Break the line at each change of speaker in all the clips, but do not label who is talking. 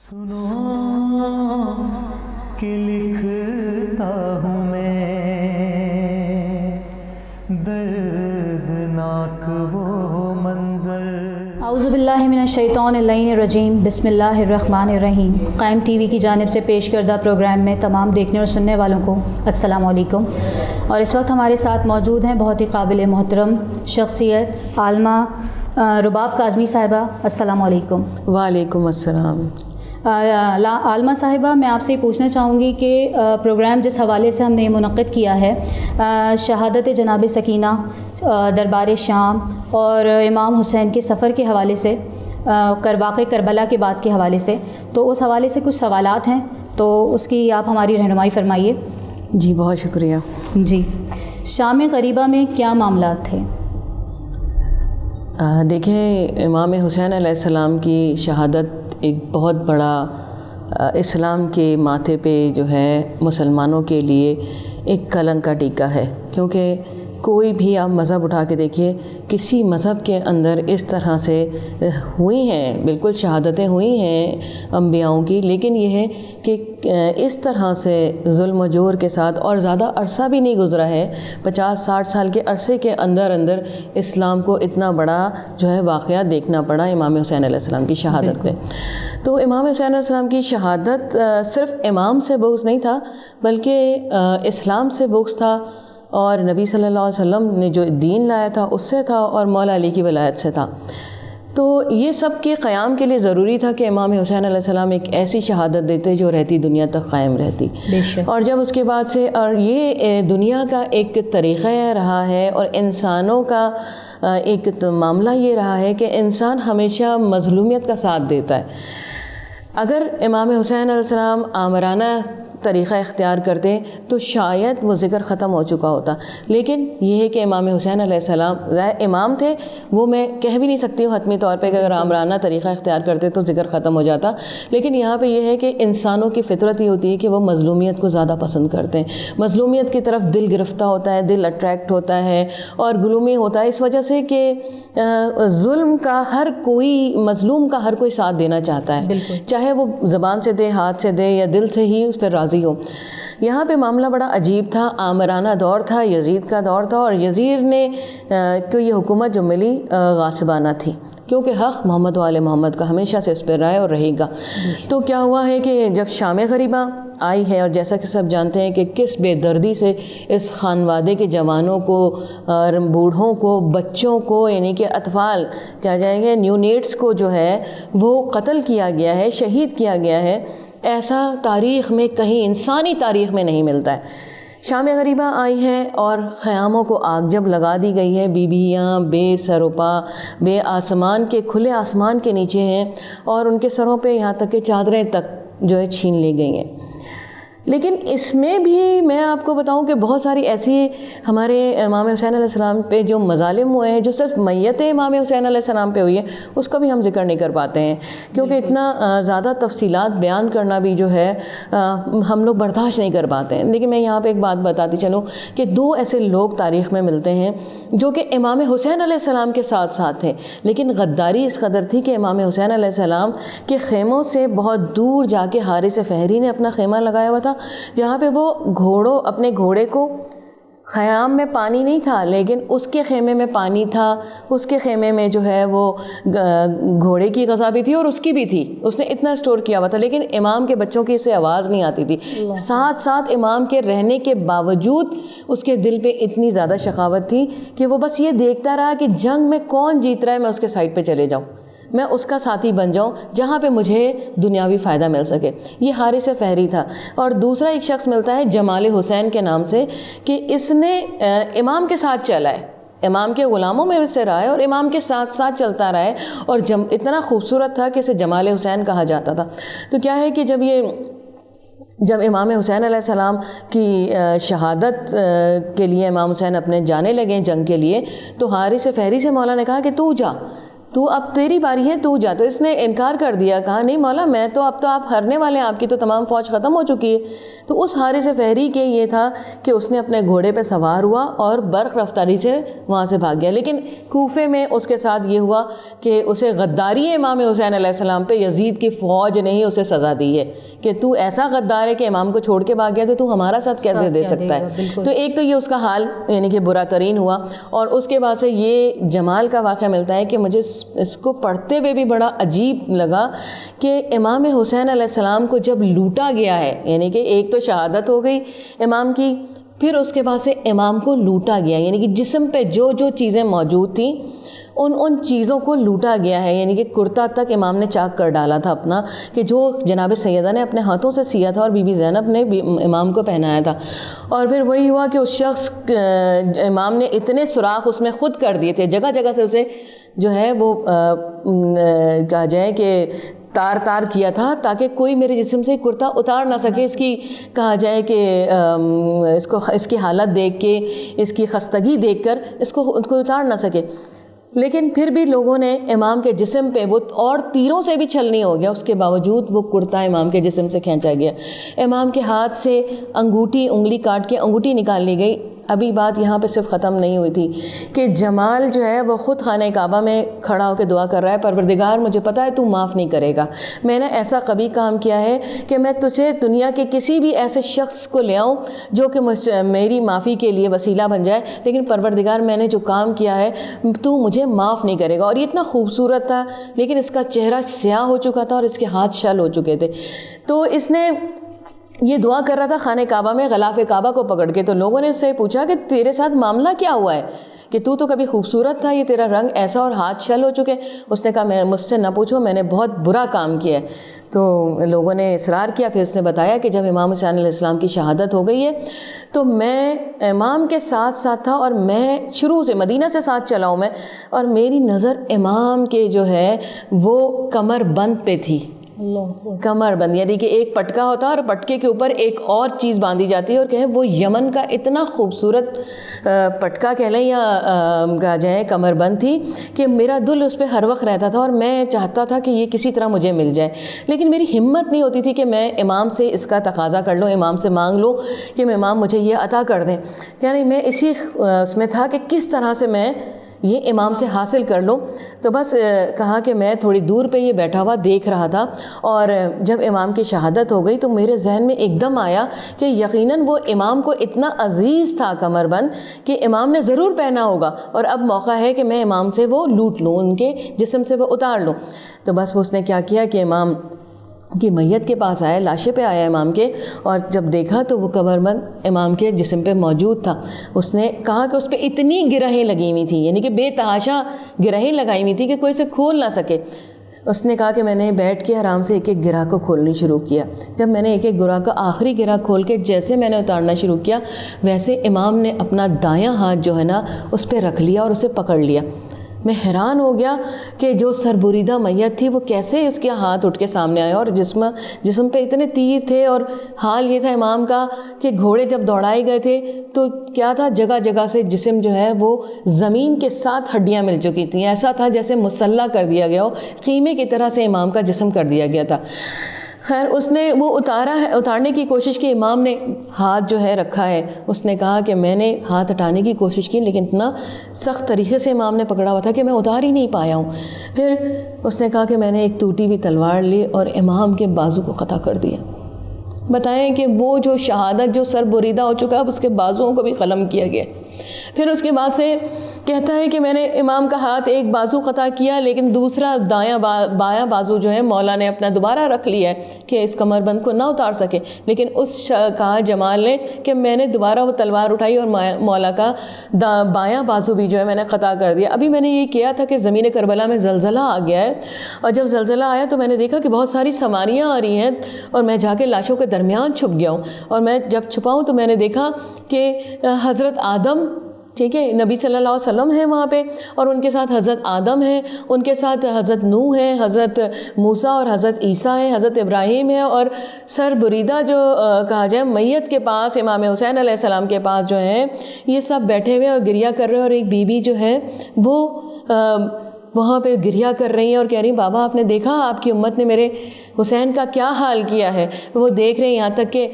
سنو کہ لکھتا ہوں میں دردناک وہ منظر۔
اعوذ باللہ من الشیطان اللعین الرجیم، بسم اللہ الرحمن الرحیم۔ قائم ٹی وی کی جانب سے پیش کردہ پروگرام میں تمام دیکھنے اور سننے والوں کو السلام علیکم۔ اور اس وقت ہمارے ساتھ موجود ہیں بہت ہی قابل محترم شخصیت عالمہ رباب کاظمی صاحبہ۔ السلام علیکم۔
وعلیکم السلام۔
عالمہ صاحبہ، میں آپ سے یہ پوچھنا چاہوں گی کہ پروگرام جس حوالے سے ہم نے منعقد کیا ہے شہادت جناب سکینہ دربار شام اور امام حسین کے سفر کے حوالے سے، واقع کربلا کے بعد کے حوالے سے، تو اس حوالے سے کچھ سوالات ہیں، تو اس کی آپ ہماری رہنمائی فرمائیے۔
جی بہت شکریہ۔
جی، شام غریبہ میں کیا معاملات تھے؟
دیکھیں، امام حسین علیہ السلام کی شہادت ایک بہت بڑا اسلام کے ماتھے پہ جو ہے مسلمانوں کے لیے ایک کلنک کا ٹیکہ ہے، کیونکہ کوئی بھی آپ مذہب اٹھا کے دیکھیے، کسی مذہب کے اندر اس طرح سے ہوئی ہیں، بالکل شہادتیں ہوئی ہیں انبیاؤں کی، لیکن یہ ہے کہ اس طرح سے ظلم و جور کے ساتھ، اور زیادہ عرصہ بھی نہیں گزرا ہے، 50-60 سال کے عرصے کے اندر اسلام کو اتنا بڑا جو ہے واقعہ دیکھنا پڑا امام حسین علیہ السلام کی شہادت پہ۔ تو امام حسین علیہ السلام کی شہادت صرف امام سے بغض نہیں تھا، بلکہ اسلام سے بغض تھا، اور نبی صلی اللہ علیہ وسلم نے جو دین لایا تھا اس سے تھا، اور مولا علی کی ولایت سے تھا۔ تو یہ سب کے قیام کے لیے ضروری تھا کہ امام حسین علیہ السلام ایک ایسی شہادت دیتے جو رہتی دنیا تک قائم رہتی۔ اور جب اس کے بعد سے، اور یہ دنیا کا ایک طریقہ رہا ہے، اور انسانوں کا ایک معاملہ یہ رہا ہے کہ انسان ہمیشہ مظلومیت کا ساتھ دیتا ہے۔ اگر امام حسین علیہ السلام آمرانہ طریقہ اختیار کرتے تو شاید وہ ذکر ختم ہو چکا ہوتا، لیکن یہ ہے کہ امام حسین علیہ السلام امام تھے، وہ میں کہہ بھی نہیں سکتی ہوں حتمی طور پہ کہ اگر آمرانہ طریقہ اختیار کرتے تو ذکر ختم ہو جاتا، لیکن یہاں پہ یہ ہے کہ انسانوں کی فطرت یہ ہوتی ہے کہ وہ مظلومیت کو زیادہ پسند کرتے ہیں، مظلومیت کی طرف دل گرفتہ ہوتا ہے، دل اٹریکٹ ہوتا ہے اور گلومی ہوتا ہے، اس وجہ سے کہ ظلم کا ہر کوئی، مظلوم کا ہر کوئی ساتھ دینا چاہتا ہے، چاہے وہ زبان سے دے، ہاتھ سے دے، یا دل سے ہی اس پہ راضی ہو۔ یہاں پہ معاملہ بڑا عجیب تھا، آمرانہ دور تھا، یزید کا دور تھا، اور یزید نے کو یہ حکومت جو ملی غاصبانہ تھی، کیونکہ حق محمد و آل محمد کا ہمیشہ سے اس پہ رائے اور رہے گا۔ تو کیا ہوا ہے کہ جب شام غریبہ آئی ہے، اور جیسا کہ سب جانتے ہیں کہ کس بے دردی سے اس خانوادے کے جوانوں کو، بوڑھوں کو، بچوں کو، یعنی کہ اطفال کیا جائیں گے، نیو نیٹس کو جو ہے وہ قتل کیا گیا ہے، شہید کیا گیا ہے، ایسا تاریخ میں کہیں، انسانی تاریخ میں نہیں ملتا ہے۔ شام غریبہ آئی ہے اور خیاموں کو آگ جب لگا دی گئی ہے، بیویاں بے سر و پا، بے آسمان کے، کھلے آسمان کے نیچے ہیں، اور ان کے سروں پہ یہاں تک کہ چادریں تک جو ہے چھین لی گئی ہیں۔ لیکن اس میں بھی میں آپ کو بتاؤں کہ بہت ساری ایسی ہمارے امام حسین علیہ السلام پہ جو مظالم ہوئے ہیں، جو صرف میت امام حسین علیہ السلام پہ ہوئی ہے، اس کا بھی ہم ذکر نہیں کر پاتے ہیں، کیونکہ اتنا زیادہ تفصیلات بیان کرنا بھی جو ہے ہم لوگ برداشت نہیں کر پاتے ہیں۔ لیکن میں یہاں پہ ایک بات بتاتی چلوں کہ دو ایسے لوگ تاریخ میں ملتے ہیں جو کہ امام حسین علیہ السلام کے ساتھ ساتھ تھے، لیکن غداری اس قدر تھی کہ امام حسین علیہ السلام کے خیموں سے بہت دور جا کے حارث فہری نے اپنا خیمہ لگایا ہوا تھا، جہاں پہ وہ اپنے گھوڑے کو، خیام میں پانی نہیں تھا لیکن اس کے خیمے میں پانی تھا، اس کے خیمے میں جو ہے وہ گھوڑے کی غذا بھی تھی اور اس کی بھی تھی، اس نے اتنا سٹور کیا ہوا تھا، لیکن امام کے بچوں کی اسے آواز نہیں آتی تھی، ساتھ ساتھ امام کے رہنے کے باوجود اس کے دل پہ اتنی زیادہ شقاوت تھی کہ وہ بس یہ دیکھتا رہا کہ جنگ میں کون جیت رہا ہے، میں اس کے سائڈ پہ چلے جاؤں، میں اس کا ساتھی بن جاؤں جہاں پہ مجھے دنیاوی فائدہ مل سکے۔ یہ حارث فہری تھا۔ اور دوسرا ایک شخص ملتا ہے جمال حسین کے نام سے، کہ اس نے امام کے ساتھ چلا ہے، امام کے غلاموں میں سے رہا ہے اور امام کے ساتھ ساتھ چلتا رہا ہے، اور اتنا خوبصورت تھا کہ اسے جمال حسین کہا جاتا تھا۔ تو کیا ہے کہ جب امام حسین علیہ السلام کی شہادت کے لیے امام حسین اپنے جانے لگے جنگ کے لیے، تو حارث فہری سے مولا نے کہا کہ تو جا، تو اب تیری باری ہے، تو جا. تو اس نے انکار کر دیا، کہا نہیں مولا میں تو اب تو آپ ہارنے والے ہیں، آپ کی تو تمام فوج ختم ہو چکی ہے. تو اس حارث فہری کے یہ تھا کہ اس نے اپنے گھوڑے پہ سوار ہوا اور برق رفتاری سے وہاں سے بھاگ گیا. لیکن کوفے میں اس کے ساتھ یہ ہوا کہ اسے غداری امام حسین علیہ السلام پہ یزید کی فوج نے ہی اسے سزا دی ہے کہ تو ایسا غدار ہے کہ امام کو چھوڑ کے بھاگ گیا تو ہمارا ساتھ کیسے دے سکتا ہے. تو ایک تو یہ اس کا حال یعنی کہ برا ترین ہوا. اور اس کے بعد سے یہ جمال کا واقعہ ملتا ہے کہ مجھے اس کو پڑھتے ہوئے بھی بڑا عجیب لگا کہ امام حسین علیہ السلام کو جب لوٹا گیا ہے، یعنی کہ ایک تو شہادت ہو گئی امام کی، پھر اس کے بعد سے امام کو لوٹا گیا، یعنی کہ جسم پہ جو جو چیزیں موجود تھیں ان چیزوں کو لوٹا گیا ہے. یعنی کہ کرتا تک امام نے چاک کر ڈالا تھا اپنا، کہ جو جناب سیدہ نے اپنے ہاتھوں سے سیا تھا اور بی بی زینب نے امام کو پہنایا تھا. اور پھر وہی ہوا کہ اس شخص امام نے اتنے سوراخ اس میں خود کر دیے تھے، جگہ جگہ سے اسے جو ہے وہ کہا جائے کہ تار تار کیا تھا تاکہ کوئی میرے جسم سے کرتا اتار نہ سکے. اس کی کہا جائے کہ اس کی حالت دیکھ کے، اس کی خستگی دیکھ کر اس کو اتار نہ سکے. لیکن پھر بھی لوگوں نے امام کے جسم پہ وہ اور تیروں سے بھی چھلنی ہو گیا، اس کے باوجود وہ کرتا امام کے جسم سے کھینچا گیا. امام کے ہاتھ سے انگلی کاٹ کے انگوٹھی نکال لی گئی. ابھی بات یہاں پہ صرف ختم نہیں ہوئی تھی کہ جمال جو ہے وہ خود خانہ کعبہ میں کھڑا ہو کے دعا کر رہا ہے، پروردگار مجھے پتہ ہے تو معاف نہیں کرے گا، میں نے ایسا کبھی کام کیا ہے کہ میں تجھے دنیا کے کسی بھی ایسے شخص کو لے آؤں جو کہ میری معافی کے لیے وسیلہ بن جائے، لیکن پروردگار میں نے جو کام کیا ہے تو مجھے معاف نہیں کرے گا. اور یہ اتنا خوبصورت تھا لیکن اس کا چہرہ سیاہ ہو چکا تھا اور اس کے ہاتھ شل ہو چکے تھے. تو اس نے یہ دعا کر رہا تھا خانہ کعبہ میں غلاف کعبہ کو پکڑ کے. تو لوگوں نے اس سے پوچھا کہ تیرے ساتھ معاملہ کیا ہوا ہے کہ تو کبھی خوبصورت تھا، یہ تیرا رنگ ایسا اور ہاتھ شل ہو چکے. اس نے کہا میں مجھ سے نہ پوچھو، میں نے بہت برا کام کیا ہے. تو لوگوں نے اصرار کیا. پھر اس نے بتایا کہ جب امام حسین علیہ السلام کی شہادت ہو گئی ہے تو میں امام کے ساتھ تھا اور میں شروع سے مدینہ سے ساتھ چلا ہوں میں، اور میری نظر امام کے جو ہے وہ کمر بند پہ تھی. کمر بند یعنی کہ ایک پٹکا ہوتا ہے اور پٹکے کے اوپر ایک اور چیز باندھی جاتی ہے، اور کہیں وہ یمن کا اتنا خوبصورت پٹکا کہہ لیں یا کہا جائے کمر بند تھی کہ میرا دل اس پہ ہر وقت رہتا تھا اور میں چاہتا تھا کہ یہ کسی طرح مجھے مل جائے. لیکن میری ہمت نہیں ہوتی تھی کہ میں امام سے اس کا تقاضا کر لوں، امام سے مانگ لوں کہ امام مجھے یہ عطا کر دیں. یعنی میں اسی اس میں تھا کہ کس طرح سے میں یہ امام سے حاصل کر لوں. تو بس کہا کہ میں تھوڑی دور پہ یہ بیٹھا ہوا دیکھ رہا تھا، اور جب امام کی شہادت ہو گئی تو میرے ذہن میں ایک دم آیا کہ یقیناً وہ امام کو اتنا عزیز تھا کمر بند کہ امام نے ضرور پہنا ہوگا، اور اب موقع ہے کہ میں امام سے وہ لوٹ لوں، ان کے جسم سے وہ اتار لوں. تو بس اس نے کیا کیا کہ امام کی میت کے پاس آیا، لاشے پہ آیا امام کے، اور جب دیکھا تو وہ کمر بند امام کے جسم پہ موجود تھا. اس نے کہا کہ اس پہ اتنی گرہیں لگی ہوئی تھیں، یعنی کہ بے تحاشا گرہیں لگائی ہوئی تھیں کہ کوئی اسے کھول نہ سکے. اس نے کہا کہ میں نے بیٹھ کے آرام سے ایک ایک گرہ کو کھولنی شروع کیا. جب میں نے ایک ایک گرہ کا آخری گرہ کھول کے جیسے میں نے اتارنا شروع کیا، ویسے امام نے اپنا دایاں ہاتھ جو ہے نا اس پہ رکھ لیا اور اسے پکڑ لیا. میں حیران ہو گیا کہ جو سربریدہ میت تھی وہ کیسے اس کے ہاتھ اٹھ کے سامنے آیا، اور جسم پہ اتنے تیر تھے. اور حال یہ تھا امام کا کہ گھوڑے جب دوڑائے گئے تھے تو کیا تھا، جگہ جگہ سے جسم جو ہے وہ زمین کے ساتھ ہڈیاں مل چکی تھیں. ایسا تھا جیسے مسلح کر دیا گیا ہو، خیمے کی طرح سے امام کا جسم کر دیا گیا تھا. خیر اس نے وہ اتارنے کی کوشش کی. امام نے ہاتھ جو ہے رکھا ہے، اس نے کہا کہ میں نے ہاتھ ہٹانے کی کوشش کی لیکن اتنا سخت طریقے سے امام نے پکڑا ہوا تھا کہ میں اتار ہی نہیں پایا ہوں. پھر اس نے کہا کہ میں نے ایک ٹوٹی ہوئی تلوار لی اور امام کے بازو کو قطع کر دیا. بتائیں کہ وہ جو شہادت جو سر بریدہ ہو چکا اب اس کے بازوؤں کو بھی قلم کیا گیا. پھر اس کے بعد سے کہتا ہے کہ میں نے امام کا ہاتھ ایک بازو قطع کیا لیکن دوسرا بایاں بازو جو ہے مولا نے اپنا دوبارہ رکھ لیا ہے کہ اس کمر بند کو نہ اتار سکے. لیکن اس کہا جمال نے کہ میں نے دوبارہ وہ تلوار اٹھائی اور مولا کا بایاں بازو بھی جو ہے میں نے قطع کر دیا. ابھی میں نے یہ کیا تھا کہ زمین کربلا میں زلزلہ آ گیا ہے، اور جب زلزلہ آیا تو میں نے دیکھا کہ بہت ساری سواریاں آ رہی ہیں اور میں جا کے لاشوں کے درمیان چھپ گیا ہوں. اور میں جب چھپا ہوں تو میں نے دیکھا کہ حضرت آدم، ٹھیک ہے، نبی صلی اللہ علیہ وسلم ہیں وہاں پہ، اور ان کے ساتھ حضرت آدم ہیں، ان کے ساتھ حضرت نوح ہے، حضرت موسیٰ اور حضرت عیسیٰ ہیں، حضرت ابراہیم ہے، اور سر بریدہ جو کہا جائے میت کے پاس امام حسین علیہ السلام کے پاس جو ہیں یہ سب بیٹھے ہوئے اور گریہ کر رہے ہیں. اور ایک بی بی جو ہے وہ وہاں پہ گریہ کر رہی ہیں اور کہہ رہی ہیں بابا آپ نے دیکھا آپ کی امت نے میرے حسین کا کیا حال کیا ہے. وہ دیکھ رہے ہیں یہاں تک کہ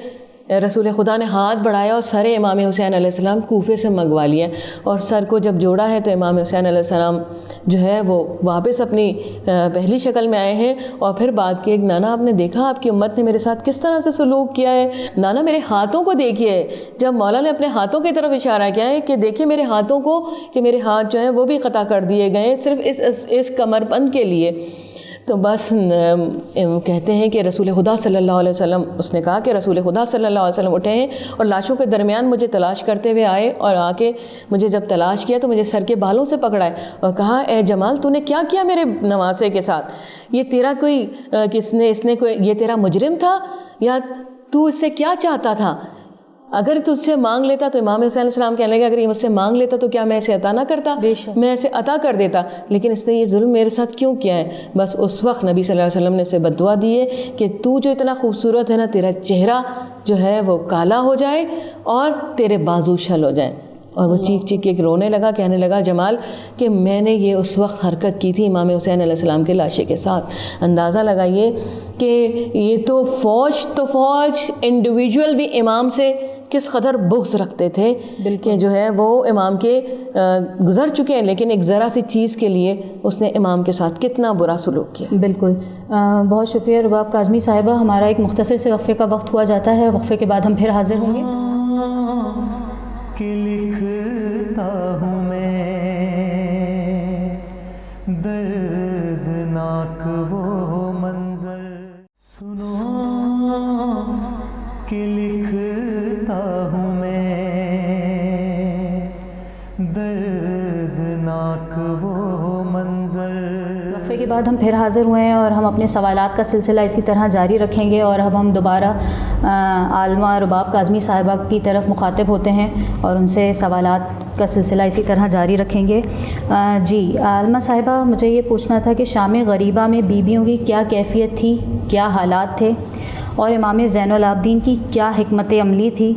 رسول خدا نے ہاتھ بڑھایا اور سر امام حسین علیہ السلام کوفے سے منگوا لیا, اور سر کو جب جوڑا ہے تو امام حسین علیہ السلام جو ہے وہ واپس اپنی پہلی شکل میں آئے ہیں, اور پھر بات کی نانا آپ نے دیکھا آپ کی امت نے میرے ساتھ کس طرح سے سلوک کیا ہے, نانا میرے ہاتھوں کو دیکھیے. جب مولا نے اپنے ہاتھوں کی طرف اشارہ کیا ہے کہ دیکھیے میرے ہاتھوں کو, کہ میرے ہاتھ جو ہیں وہ بھی قطع کر دیے گئے صرف اس کمر بند کے لیے. تو بس کہتے ہیں کہ رسول خدا صلی اللہ علیہ وسلم, اس نے کہا کہ رسول خدا صلی اللہ علیہ وسلم اٹھے ہیں اور لاشوں کے درمیان مجھے تلاش کرتے ہوئے آئے, اور آ کے مجھے جب تلاش کیا تو مجھے سر کے بالوں سے پکڑا ہے اور کہا اے جمال تو نے کیا کیا میرے نواسے کے ساتھ, یہ تیرا کوئی اس نے کوئی یہ تیرا مجرم تھا یا تو اس سے کیا چاہتا تھا؟ اگر تو اس سے مانگ لیتا تو امام حسین علیہ السلام کہنے لگے اگر یہ مجھ سے مانگ لیتا تو کیا میں اسے عطا نہ کرتا, میں اسے عطا کر دیتا, لیکن اس نے یہ ظلم میرے ساتھ کیوں کیا ہے؟ بس اس وقت نبی صلی اللہ علیہ وسلم نے اسے بد دعا دی ہے کہ تو جو اتنا خوبصورت ہے نا, تیرا چہرہ جو ہے وہ کالا ہو جائے اور تیرے بازو چھل ہو جائیں. اور وہ چیخ چیخ کے رونے لگا, کہنے لگا جمال کہ میں نے یہ اس وقت حرکت کی تھی امام حسین علیہ السلام کے لاشے کے ساتھ. اندازہ لگائیے کہ یہ تو فوج انڈیویجول بھی امام سے کس قدر بغض رکھتے تھے, کہ جو ہے وہ امام کے گزر چکے ہیں لیکن ایک ذرا سی چیز کے لیے اس نے امام کے ساتھ کتنا برا سلوک کیا.
بالکل, بہت شکریہ رباب کاظمی صاحبہ. ہمارا ایک مختصر سے وقفے کا وقت ہوا جاتا ہے, وقفے کے بعد ہم پھر حاضر ہوں گے.
کہ لکھتا ہوں میں دردناک وہ منظر, سنو کہ لکھتا ہوں میں دردناک وہ منظر.
وقفے کے بعد ہم پھر حاضر ہوئے ہیں اور ہم اپنے سوالات کا سلسلہ اسی طرح جاری رکھیں گے, اور اب ہم دوبارہ عالمہ رباب کاظمی صاحبہ کی طرف مخاطب ہوتے ہیں اور ان سے سوالات کا سلسلہ اسی طرح جاری رکھیں گے. جی عالمہ صاحبہ, مجھے یہ پوچھنا تھا کہ شام غریبہ میں بیویوں کی کیا کیفیت تھی, کیا حالات تھے, اور امام زین العابدین کی کیا حکمت عملی تھی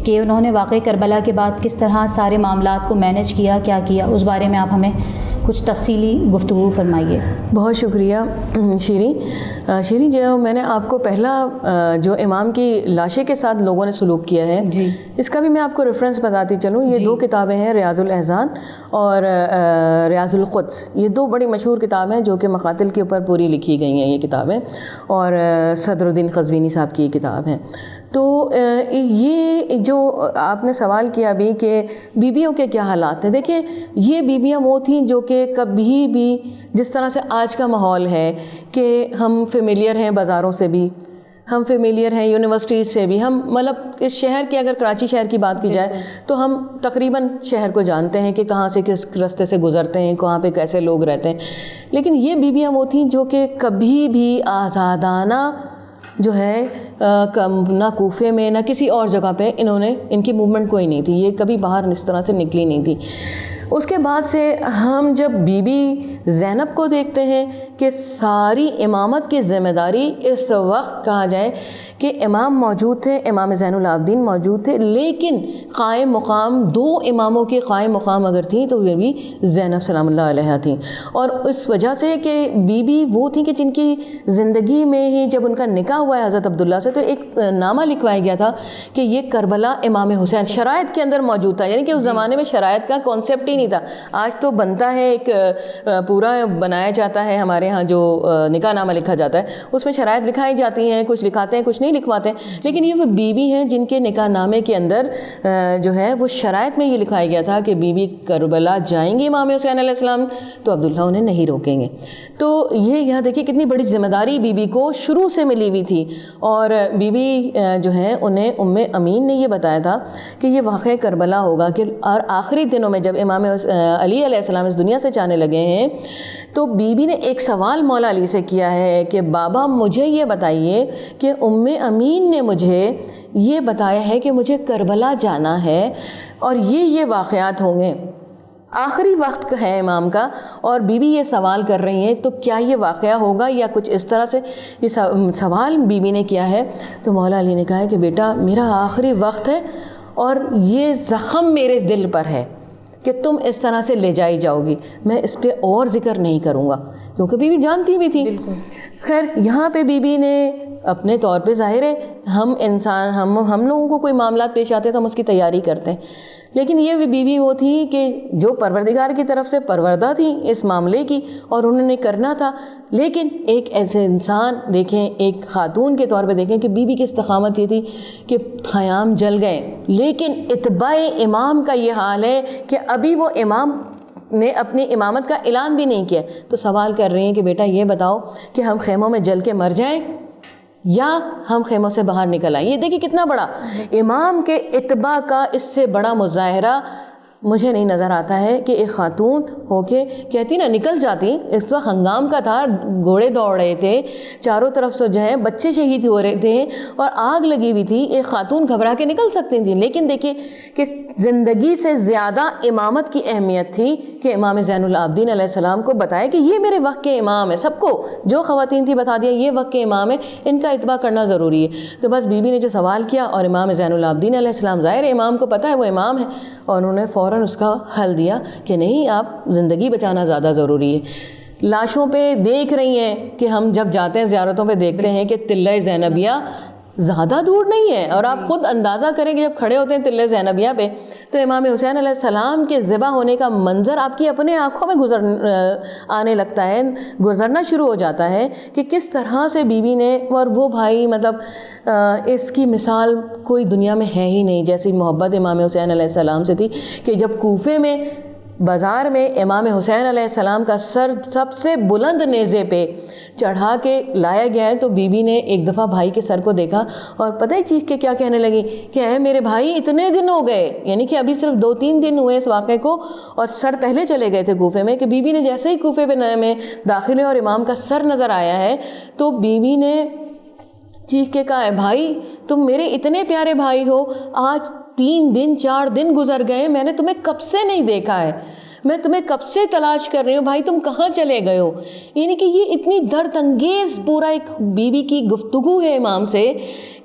کہ انہوں نے واقعہ کربلا کے بعد کس طرح سارے معاملات کو مینیج کیا, کیا کیا, اس بارے میں آپ ہمیں کچھ تفصیلی گفتگو فرمائیے.
بہت شکریہ شیریں. جو میں نے آپ کو پہلا جو امام کی لاشے کے ساتھ لوگوں نے سلوک کیا ہے,
جی,
اس کا بھی میں آپ کو ریفرنس بتاتی چلوں. یہ دو کتابیں ہیں, ریاض الاحزان اور ریاض القدس. یہ دو بڑی مشہور کتابیں ہیں جو کہ مقاتل کے اوپر پوری لکھی گئی ہیں یہ کتابیں, اور صدر الدین قزوینی صاحب کی یہ کتاب ہے. تو یہ جو آپ نے سوال کیا ابھی کہ بیویوں کے کیا حالات ہیں, دیکھیں یہ بیویاں وہ تھیں جو کہ کبھی بھی جس طرح سے آج کا ماحول ہے کہ ہم فیملیئر ہیں بازاروں سے بھی, ہم فیملیئر ہیں یونیورسٹیز سے بھی, ہم مطلب اس شہر کی اگر کراچی شہر کی بات کی جائے تو ہم تقریباً شہر کو جانتے ہیں کہ کہاں سے کس راستے سے گزرتے ہیں, کہاں پہ کیسے لوگ رہتے ہیں. لیکن یہ بیویاں وہ تھیں جو کہ کبھی بھی آزادانہ جو ہے نہ کوفے میں نہ کسی اور جگہ پہ ان کی موومنٹ کوئی نہیں تھی, یہ کبھی باہر اس طرح سے نکلی نہیں تھی. اس کے بعد سے ہم جب بی بی زینب کو دیکھتے ہیں کہ ساری امامت کی ذمہ داری اس وقت کہا جائے کہ امام موجود تھے, امام زین العابدین موجود تھے, لیکن قائم مقام دو اماموں کی قائم مقام اگر تھیں تو وہ بھی زینب سلام اللہ علیہا تھیں. اور اس وجہ سے کہ بی بی وہ تھیں کہ جن کی زندگی میں ہی جب ان کا نکاح ہوا ہے حضرت عبداللہ سے تو ایک نامہ لکھوایا گیا تھا کہ یہ کربلا امام حسین شرائط کے اندر موجود تھا. یعنی کہ اس زمانے میں شرائط کا کانسیپٹ ہی نہیں تھا. آج تو بنتا ہے ایک پورا بنایا جاتا ہے, ہمارے ہاں جو نکاح نامہ لکھا جاتا ہے اس میں شرائط لکھائی جاتی ہیں, کچھ لکھاتے ہیں کچھ نہیں لکھواتے ہیں. لیکن یہ وہ بیوی ہیں جن کے نکاح نامے کے اندر جو ہے وہ شرائط میں یہ لکھایا گیا تھا کہ بیوی کربلا جائیں گے امام حسین علیہ السلام تو عبداللہ انہیں نہیں روکیں گے. تو یہ یہاں دیکھیے کتنی بڑی ذمہ داری بیوی کو شروع سے ملی ہوئی تھی. اور بیوی جو ہے انہیں ام امین نے یہ بتایا تھا کہ یہ واقعہ کربلا ہوگا کہ, اور آخری دنوں میں جب امام علی علیہ السلام اس دنیا سے جانے لگے ہیں تو بیوی نے ایک سوال مولا علی سے کیا ہے کہ بابا مجھے یہ بتائیے کہ ام امین نے مجھے یہ بتایا ہے کہ مجھے کربلا جانا ہے اور یہ واقعات ہوں گے, آخری وقت ہے امام کا, اور بیوی یہ سوال کر رہی ہیں تو کیا یہ واقعہ ہوگا یا کچھ اس طرح سے یہ سوال بیوی نے کیا ہے. تو مولا علی نے کہا ہے کہ بیٹا میرا آخری وقت ہے اور یہ زخم میرے دل پر ہے, کہ تم اس طرح سے لے جائی جاؤ گی. میں اس پہ اور ذکر نہیں کروں گا کیونکہ بیوی جانتی بھی تھی. خیر یہاں پہ بیوی نے اپنے طور پہ ظاہر ہے ہم انسان ہم لوگوں کو کوئی معاملات پیش آتے تو ہم اس کی تیاری کرتے ہیں، لیکن یہ بھی بیوی وہ تھی کہ جو پروردگار کی طرف سے پروردہ تھی اس معاملے کی اور انہوں نے کرنا تھا. لیکن ایک ایسے انسان دیکھیں، ایک خاتون کے طور پہ دیکھیں کہ بیوی کی استقامت یہ تھی کہ خیام جل گئے، لیکن اتباع امام کا یہ حال ہے کہ ابھی وہ امام نے اپنی امامت کا اعلان بھی نہیں کیا. تو سوال کر رہی ہیں کہ بیٹا یہ بتاؤ کہ ہم خیموں میں جل کے مر جائیں یا ہم خیموں سے باہر نکل آئیں. یہ دیکھیں کتنا بڑا امام کے اتباع کا اس سے بڑا مظاہرہ مجھے نہیں نظر آتا ہے کہ ایک خاتون ہو کے کہتی نا نکل جاتی. اس وقت ہنگام کا تھا، گھوڑے دوڑ رہے تھے، چاروں طرف سے جو ہے بچے شہید ہو رہے تھے اور آگ لگی ہوئی تھی. ایک خاتون گھبرا کے نکل سکتی تھی، لیکن دیکھیے کہ زندگی سے زیادہ امامت کی اہمیت تھی کہ امام زین العابدین علیہ السلام کو بتایا کہ یہ میرے وقت کے امام ہے. سب کو جو خواتین تھی بتا دیا یہ وقت کے امام ہے، ان کا اتباع کرنا ضروری ہے. تو بس بیوی نے جو سوال کیا اور امام زین العابدین علیہ السلام ظاہر امام کو پتہ ہے وہ امام ہے، اور انہوں نے فوراً اس کا حل دیا کہ نہیں، آپ زندگی بچانا زیادہ ضروری ہے. لاشوں پہ دیکھ رہی ہیں کہ ہم جب جاتے ہیں زیارتوں پہ دیکھتے ہیں کہ تلہ زینبیہ زیادہ دور نہیں ہے، اور آپ خود اندازہ کریں کہ جب کھڑے ہوتے ہیں تلہ زینبیہ پہ تو امام حسین علیہ السلام کے ذبح ہونے کا منظر آپ کی اپنے آنکھوں میں آنے لگتا ہے، گزرنا شروع ہو جاتا ہے کہ کس طرح سے بیوی نے، اور وہ بھائی مطلب اس کی مثال کوئی دنیا میں ہے ہی نہیں جیسی محبت امام حسین علیہ السلام سے تھی کہ جب کوفے میں بازار میں امام حسین علیہ السلام کا سر سب سے بلند نیزے پہ چڑھا کے لایا گیا ہے تو بیوی نے ایک دفعہ بھائی کے سر کو دیکھا اور پتہ ہی چیخ کے کیا کہنے لگی کہ اے میرے بھائی اتنے دن ہو گئے، یعنی کہ ابھی صرف 2-3 دن ہوئے اس واقعے کو، اور سر پہلے چلے گئے تھے کوفے میں. کہ بیوی نے جیسے ہی کوفے میں داخل ہوئے اور امام کا سر نظر آیا ہے تو بیوی نے چیخ کے کہا، اے بھائی تم میرے اتنے پیارے بھائی ہو، آج 3 دن 4 دن گزر گئے، میں نے تمہیں کب سے نہیں دیکھا ہے، میں تمہیں کب سے تلاش کر رہی ہوں، بھائی تم کہاں چلے گئے ہو. یعنی کہ یہ اتنی درد انگیز پورا ایک بیوی کی گفتگو ہے امام سے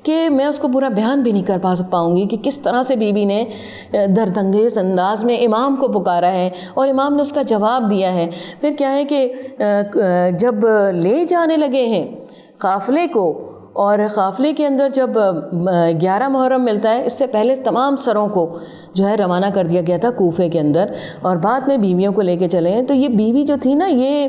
کہ میں اس کو پورا بیان بھی نہیں کر پاؤں گی کہ کس طرح سے بیوی نے درد انگیز انداز میں امام کو پکارا ہے اور امام نے اس کا جواب دیا ہے. پھر کیا ہے کہ جب لے جانے لگے ہیں قافلے کو، اور قافلے کے اندر جب 11 محرم ملتا ہے، اس سے پہلے تمام سروں کو جو ہے روانہ کر دیا گیا تھا کوفے کے اندر، اور بعد میں بیویوں کو لے کے چلے ہیں. تو یہ بیوی جو تھی نا، یہ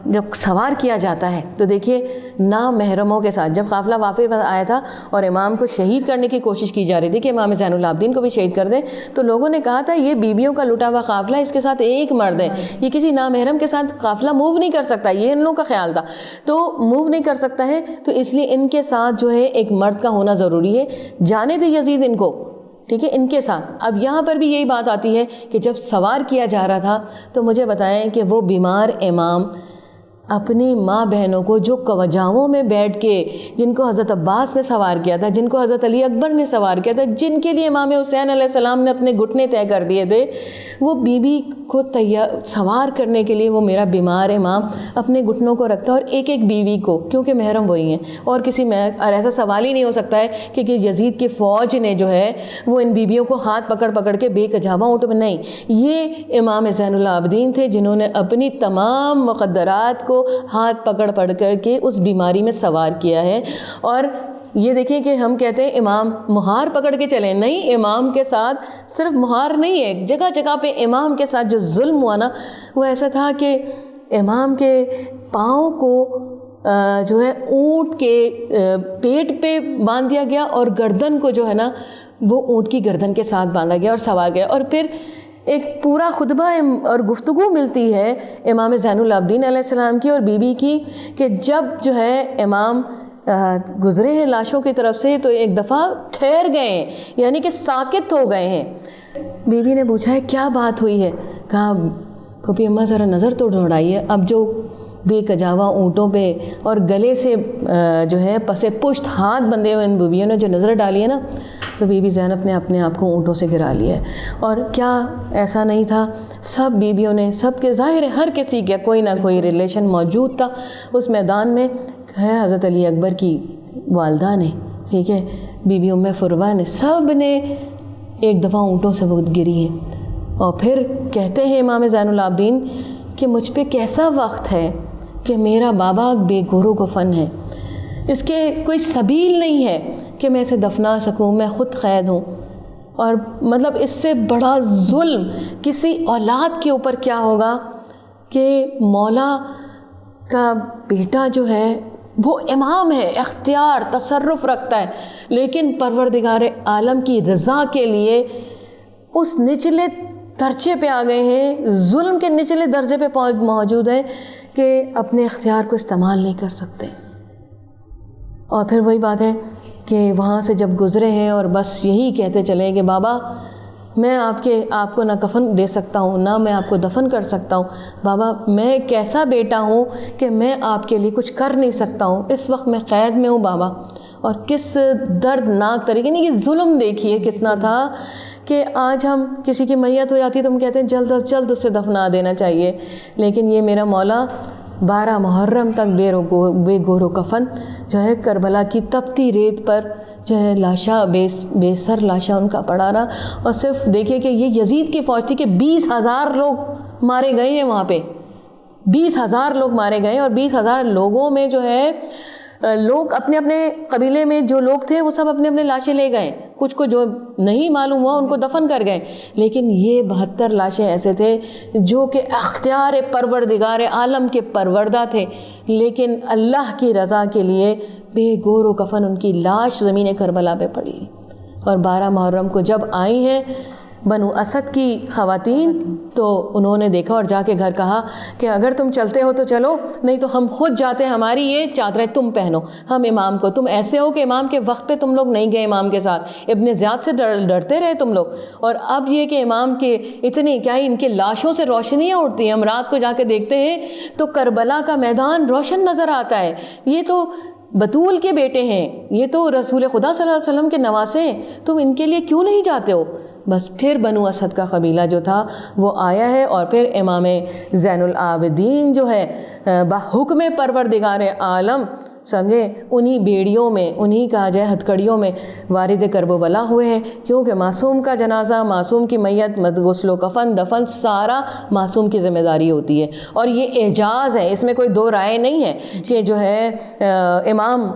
جب سوار کیا جاتا ہے تو دیکھیے نامحرموں کے ساتھ جب قافلہ واپس آیا تھا اور امام کو شہید کرنے کی کوشش کی جا رہی تھی کہ امام زین العابدین کو بھی شہید کر دیں، تو لوگوں نے کہا تھا یہ بیویوں کا لٹا ہوا قافلہ، اس کے ساتھ ایک مرد ہے، یہ کسی نامحرم کے ساتھ قافلہ موو نہیں کر سکتا. یہ ان لوگوں کا خیال تھا، تو موو نہیں کر سکتا ہے، تو اس لیے ان کے ساتھ جو ہے ایک مرد کا ہونا ضروری ہے. جانے دے یزید ان کو، ٹھیک ہے، ان کے ساتھ. اب یہاں پر بھی یہی بات آتی ہے کہ جب سوار کیا جا رہا تھا تو مجھے بتائیں کہ وہ بیمار امام اپنی ماں بہنوں کو جو کوجاؤں میں بیٹھ کے، جن کو حضرت عباس نے سوار کیا تھا، جن کو حضرت علی اکبر نے سوار کیا تھا، جن کے لیے امام حسین علیہ السلام نے اپنے گھٹنے طے کر دیے تھے، وہ بیوی کو سوار کرنے کے لیے وہ میرا بیمار امام اپنے گھٹنوں کو رکھتا ہے. اور ایک ایک بیوی کو، کیونکہ محرم وہی ہیں اور کسی میں اور ایسا سوال ہی نہیں ہو سکتا ہے کہ یزید کی فوج نے جو ہے وہ ان بیویوں کو ہاتھ پکڑ پکڑ کے بے کجاوا اونٹوں میں، نہیں، یہ امام زین العابدین تھے جنہوں نے اپنی تمام مقدرات کو ہاتھ پکڑ پڑ کر کے اس بیماری میں سوار کیا ہے. اور یہ دیکھیں کہ ہم کہتے ہیں امام مہار پکڑ کے چلیں، نہیں، امام کے ساتھ صرف مہار نہیں ہے، جگہ جگہ پہ امام کے ساتھ جو ظلم ہوا نا وہ ایسا تھا کہ امام کے پاؤں کو جو ہے اونٹ کے پیٹ پہ باندھ دیا گیا اور گردن کو جو ہے نا وہ اونٹ کی گردن کے ساتھ باندھا گیا اور سوار گیا. اور پھر ایک پورا خطبہ اور گفتگو ملتی ہے امام زین العابدین علیہ السلام کی اور بیوی کی کہ جب جو ہے امام گزرے ہیں لاشوں کی طرف سے تو ایک دفعہ ٹھہر گئے ہیں، یعنی کہ ساکت ہو گئے ہیں. بیوی نے پوچھا ہے کیا بات ہوئی ہے؟ کہا پھوپھی اماں ذرا نظر تو دوڑائیے، اب جو بے کجاوا اونٹوں پہ اور گلے سے جو ہے پسے پشت ہاتھ بندھے ہوئے ان بیویوں نے جو نظر ڈالی ہے نا، تو بی بی زینب نے اپنے آپ کو اونٹوں سے گرا لیا ہے. اور کیا ایسا نہیں تھا، سب بیویوں نے، سب کے ظاہر ہے ہر کسی کا کوئی نہ کوئی ریلیشن موجود تھا اس میدان میں. ہے حضرت علی اکبر کی والدہ نے، ٹھیک ہے، بی بی ام فروہ نے، سب نے ایک دفعہ اونٹوں سے وقت گری ہے. اور پھر کہتے ہیں امام زین العابدین کہ مجھ پہ کیسا وقت ہے کہ میرا بابا بے گور و کفن ہے، اس کے کوئی سبیل نہیں ہے کہ میں اسے دفنا سکوں، میں خود قید ہوں. اور مطلب اس سے بڑا ظلم کسی اولاد کے اوپر کیا ہوگا کہ مولا کا بیٹا جو ہے وہ امام ہے، اختیار تصرف رکھتا ہے، لیکن پروردگار عالم کی رضا کے لیے اس نچلے درجے پہ آ گئے ہیں، ظلم کے نچلے درجے پہ موجود ہیں کہ اپنے اختیار کو استعمال نہیں کر سکتے. اور پھر وہی بات ہے کہ وہاں سے جب گزرے ہیں اور بس یہی کہتے چلے کہ بابا میں آپ کو نہ کفن دے سکتا ہوں، نہ میں آپ کو دفن کر سکتا ہوں، بابا میں کیسا بیٹا ہوں کہ میں آپ کے لیے کچھ کر نہیں سکتا ہوں، اس وقت میں قید میں ہوں بابا. اور کس دردناک طریقے، نہیں یہ ظلم دیکھیے کتنا تھا کہ آج ہم کسی کی میت ہو جاتی ہے تو ہم کہتے ہیں جلد از جلد اسے دفنا دینا چاہیے، لیکن یہ میرا مولا 12 محرم تک بے گور و کفن جو ہے کربلا کی تپتی ریت پر جو ہے لاشا بے سر لاشا ان کا پڑا رہا. اور صرف دیکھیے کہ یہ یزید کی فوج تھی کہ 20,000 لوگ مارے گئے ہیں وہاں پہ، 20,000 لوگ مارے گئے، اور 20,000 لوگوں میں جو ہے لوگ اپنے اپنے قبیلے میں جو لوگ تھے وہ سب اپنے اپنے لاشیں لے گئے، کچھ کو جو نہیں معلوم ہوا ان کو دفن کر گئے، لیکن یہ 72 لاشیں ایسے تھے جو کہ اختیار پروردگار عالم کے پروردہ تھے، لیکن اللہ کی رضا کے لیے بے گور و کفن ان کی لاش زمین کربلا پہ پڑی. اور 12 محرم کو جب آئی ہیں بنو اسد کی خواتین تو انہوں نے دیکھا اور جا کے گھر کہا کہ اگر تم چلتے ہو تو چلو، نہیں تو ہم خود جاتے ہیں، ہماری یہ چادریں تم پہنو، ہم امام کو، تم ایسے ہو کہ امام کے وقت پہ تم لوگ نہیں گئے امام کے ساتھ، ابن زیاد سے ڈرتے رہے تم لوگ، اور اب یہ کہ امام کے اتنی کیا ہی ان کے لاشوں سے روشنیاں اٹھتی ہیں، ہم رات کو جا کے دیکھتے ہیں تو کربلا کا میدان روشن نظر آتا ہے. یہ تو بطول کے بیٹے ہیں، یہ تو رسول خدا صلی اللہ علیہ وسلم کے نواسے ہیں، تم ان کے لیے کیوں نہیں جاتے ہو؟ بس پھر بنو اسد کا قبیلہ جو تھا وہ آیا ہے، اور پھر امام زین العابدین جو ہے بحکم پروردگار عالم سمجھے انہی بیڑیوں میں، انہی کا جو ہے ہتھکڑیوں میں وارد کرب و بلا ہوئے ہیں، کیونکہ معصوم کا جنازہ، معصوم کی میت، غسل و کفن، دفن سارا معصوم کی ذمہ داری ہوتی ہے. اور یہ اعجاز ہے، اس میں کوئی دو رائے نہیں ہے کہ جو ہے امام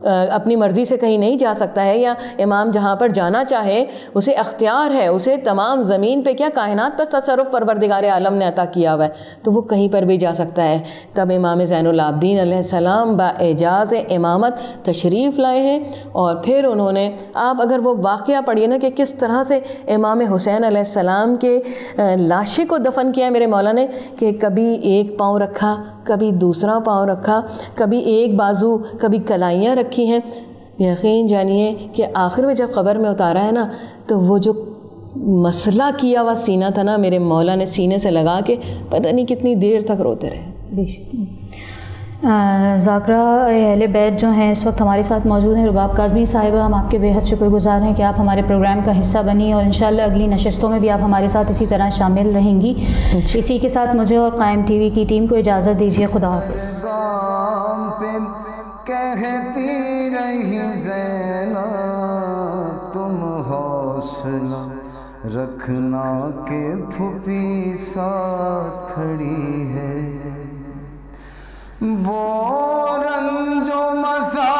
اپنی مرضی سے کہیں نہیں جا سکتا ہے، یا امام جہاں پر جانا چاہے اسے اختیار ہے، اسے تمام زمین پہ کیا کائنات پر تصرف پروردگار عالم نے عطا کیا ہوا ہے، تو وہ کہیں پر بھی جا سکتا ہے. تب امام زین العابدین علیہ السلام با اعجاز امامت تشریف لائے ہیں، اور پھر انہوں نے، آپ اگر وہ واقعہ پڑھیے نا کہ کس طرح سے امام حسین علیہ السلام کے لاشے کو دفن کیا میرے مولا نے، کہ کبھی ایک پاؤں رکھا، کبھی دوسرا پاؤں رکھا، کبھی ایک بازو، کبھی کلائیاں رکھی ہیں. یقین جانیے کہ آخر میں جب قبر میں اتارا ہے نا تو وہ جو مسئلہ کیا ہوا سینہ تھا نا میرے مولا نے سینے سے لگا کے پتہ نہیں کتنی دیر تک روتے رہے.
بے شک. ذاکرہ اہل بیت جو ہیں اس وقت ہمارے ساتھ موجود ہیں. رباب کاظمی صاحبہ، ہم آپ کے بے حد شکر گزار ہیں کہ آپ ہمارے پروگرام کا حصہ بنی، اور انشاءاللہ اگلی نشستوں میں بھی آپ ہمارے ساتھ اسی طرح شامل رہیں گی. اسی کے ساتھ مجھے اور قائم ٹی وی کی ٹیم کو اجازت دیجیے. خدا حافظ.
کہتی رہی زینب تم حوصلہ رکھنا کہ پھوپھی ساتھ کھڑی ہے، وہ رنج و مزہ